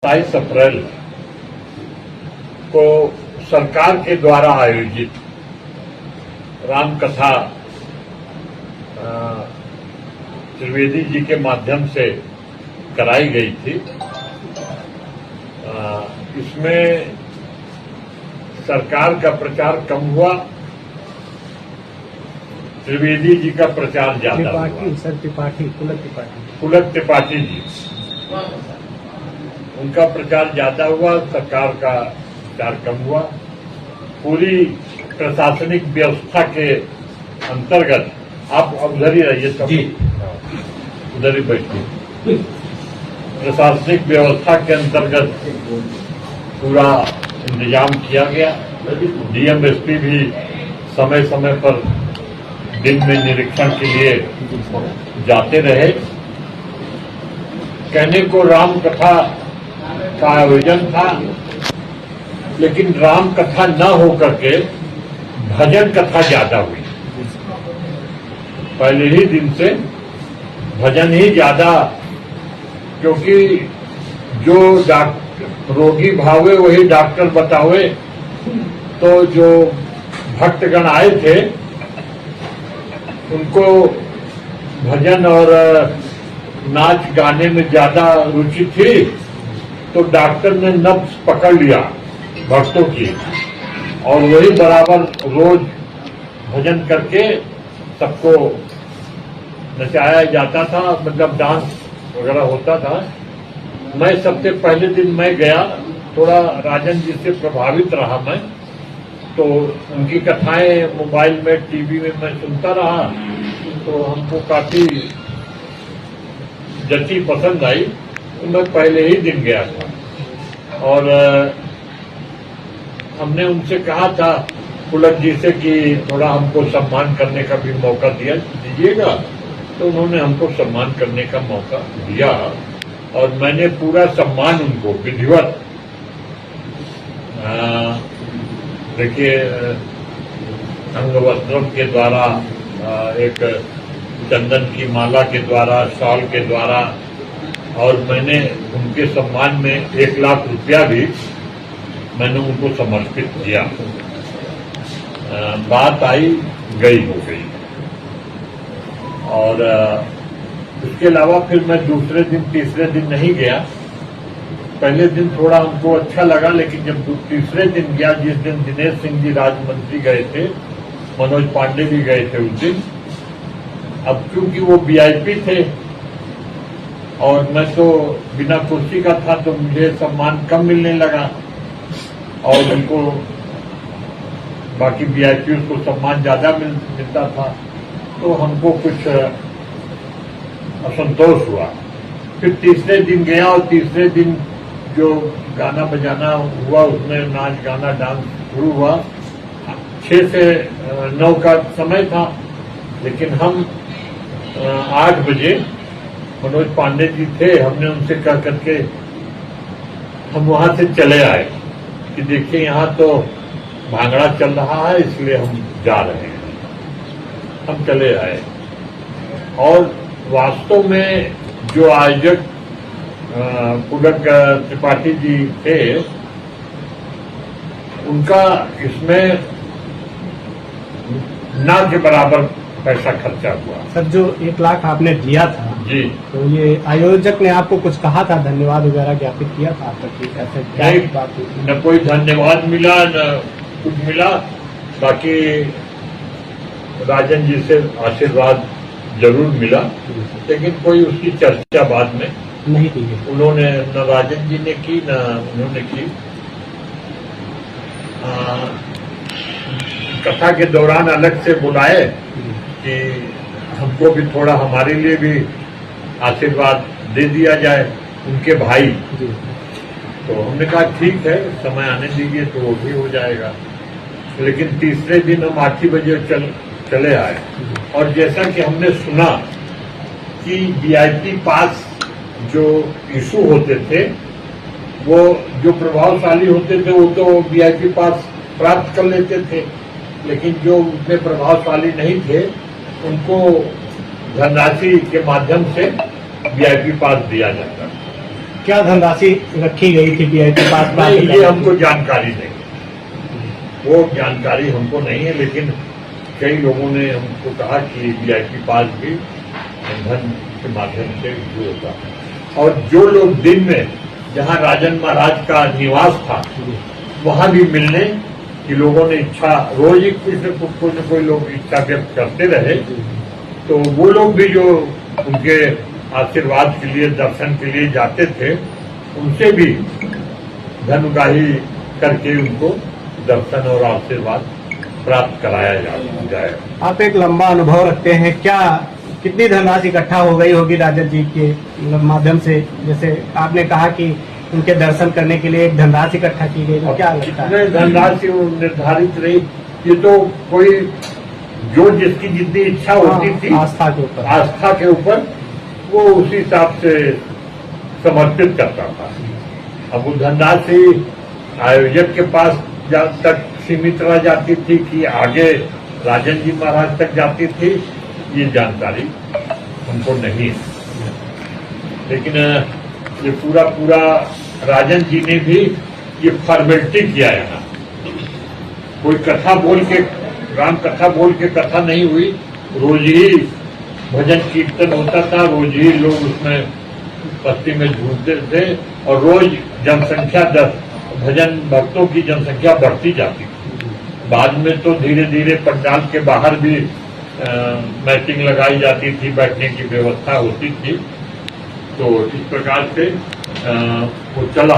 27 अप्रैल को सरकार के द्वारा आयोजित रामकथा त्रिवेदी जी के माध्यम से कराई गई थी। इसमें सरकार का प्रचार कम हुआ, त्रिवेदी जी का प्रचार ज्यादा हुआ। पुलक त्रिपाठी जी, उनका प्रचार ज्यादा हुआ, सरकार का प्रचार कम हुआ। पूरी प्रशासनिक व्यवस्था के अंतर्गत आप उधर ही रहिए, सब उधर ही बैठिए। प्रशासनिक व्यवस्था के अंतर्गत पूरा इंतजाम किया गया। डीएम एसपी भी समय समय पर दिन में निरीक्षण के लिए जाते रहे। कहने को राम कथा का आयोजन था, लेकिन राम कथा न होकर के भजन कथा ज्यादा हुई। पहले ही दिन से भजन ही ज्यादा, क्योंकि जो रोगी भावे वही डॉक्टर बतावे। तो जो भक्तगण आए थे उनको भजन और नाच गाने में ज्यादा रुचि थी, तो डॉक्टर ने नब्ज पकड़ लिया भक्तों की, और वही बराबर रोज भजन करके सबको नचाया जाता था, मतलब डांस वगैरह होता था। मैं सबसे पहले दिन मैं गया, थोड़ा राजन जी से प्रभावित रहा मैं, तो उनकी कथाएं मोबाइल में टीवी में मैं सुनता रहा, तो हमको काफी जची पसंद आई। तो मैं पहले ही दिन गया था और हमने उनसे कहा था पुलक जी से कि थोड़ा हमको सम्मान करने का भी मौका दीजिएगा। तो उन्होंने हमको सम्मान करने का मौका दिया और मैंने पूरा सम्मान उनको विधिवत, देखिए, अंग वस्त्रों के द्वारा, एक चंदन की माला के द्वारा, शॉल के द्वारा, और मैंने उनके सम्मान में 1 लाख रुपया भी मैंने उनको समर्पित किया। बात आई गई हो गई। और उसके अलावा फिर मैं दूसरे दिन तीसरे दिन नहीं गया। पहले दिन थोड़ा हमको अच्छा लगा, लेकिन जब तीसरे दिन गया, जिस दिन दिनेश सिंह जी राज्य गए थे, मनोज पांडे भी गए थे उस दिन। अब क्योंकि वो वीआईपी थे और मैं तो बिना कुर्सी का था, तो मुझे सम्मान कम मिलने लगा और उनको बाकी वीआईपी को सम्मान ज्यादा मिलता था। तो हमको कुछ असंतोष हुआ। फिर तीसरे दिन गया और तीसरे दिन जो गाना बजाना हुआ, उसमें नाच गाना डांस शुरू हुआ। 6 से 9 का समय था, लेकिन हम 8 बजे, मनोज पांडे जी थे, हमने उनसे कह करके हम वहां से चले आए कि देखिए यहाँ तो भांगड़ा चल रहा है, इसलिए हम जा रहे हैं। हम चले आए और वास्तव में जो आयोजक पुलक त्रिपाठी जी थे, उनका इसमें ना के बराबर पैसा खर्चा हुआ। सर, जो 1 लाख आपने दिया था जी, तो ये आयोजक ने आपको कुछ कहा था, धन्यवाद वगैरह ज्ञापित किया था आप तक? ऐसे क्या बात हुई? न कोई धन्यवाद मिला, न कुछ मिला। बाकी राजन जी से आशीर्वाद जरूर मिला, लेकिन कोई उसकी चर्चा बाद में नहीं की। उन्होंने, न राजन जी ने की, न उन्होंने की। कथा के दौरान अलग से बुलाए कि हमको भी थोड़ा, हमारे लिए भी आशीर्वाद दे दिया जाए, उनके भाई। तो हमने कहा ठीक है, समय आने दीजिए तो वो भी हो जाएगा। लेकिन तीसरे दिन हम 8 ही बजे चले आए। और जैसा कि हमने सुना कि वीआईपी पास जो इशू होते थे, वो जो प्रभावशाली होते थे वो तो वीआईपी पास प्राप्त कर लेते थे, लेकिन जो उतने प्रभावशाली नहीं थे उनको धनराशि के माध्यम से वीआईपी पास दिया जाता। क्या धनराशि रखी गई थी पीआई के पास? नहीं, ये हमको जानकारी नहीं, वो जानकारी हमको नहीं है, लेकिन कई लोगों ने हमको कहा कि वीआईपी पास भी धन के माध्यम से शुरू होता है। और जो लोग दिन में जहां राजन महाराज का निवास था वहां भी मिलने कि लोगों ने इच्छा, रोज ही कोई न कोई लोग इच्छा व्यक्त करते रहे, तो वो लोग भी जो उनके आशीर्वाद के लिए, दर्शन के लिए जाते थे, उनसे भी धन उगाही करके उनको दर्शन और आशीर्वाद प्राप्त कराया जाए। आप एक लंबा अनुभव रखते हैं, क्या कितनी धनराशि इकट्ठा हो गई होगी राजन जी के माध्यम से? जैसे आपने कहा कि उनके दर्शन करने के लिए एक धनराशि इकट्ठा की गई, तो क्या लगता है? कितने धनराशि निर्धारित रही, ये तो कोई जो जिसकी जितनी इच्छा होती थी, आस्था के ऊपर, आस्था के ऊपर वो उसी हिसाब से समर्पित करता था। अब वो धनराशि आयोजक के पास जब तक सीमित रह जाती थी कि आगे राजन जी महाराज तक जाती थी, ये जानकारी हमको नहीं है। लेकिन ये पूरा राजन जी ने भी ये फॉर्मेलिटी किया यहाँ, कोई कथा बोल के, राम कथा बोल के कथा नहीं हुई, रोज ही भजन कीर्तन होता था, रोज ही लोग उसमें बस्ती में झूमते थे और रोज जनसंख्या भजन भक्तों की जनसंख्या बढ़ती जाती थी। बाद में तो धीरे धीरे पंडाल के बाहर भी मैटिंग लगाई जाती थी, बैठने की व्यवस्था होती थी, तो इस प्रकार से वो चला।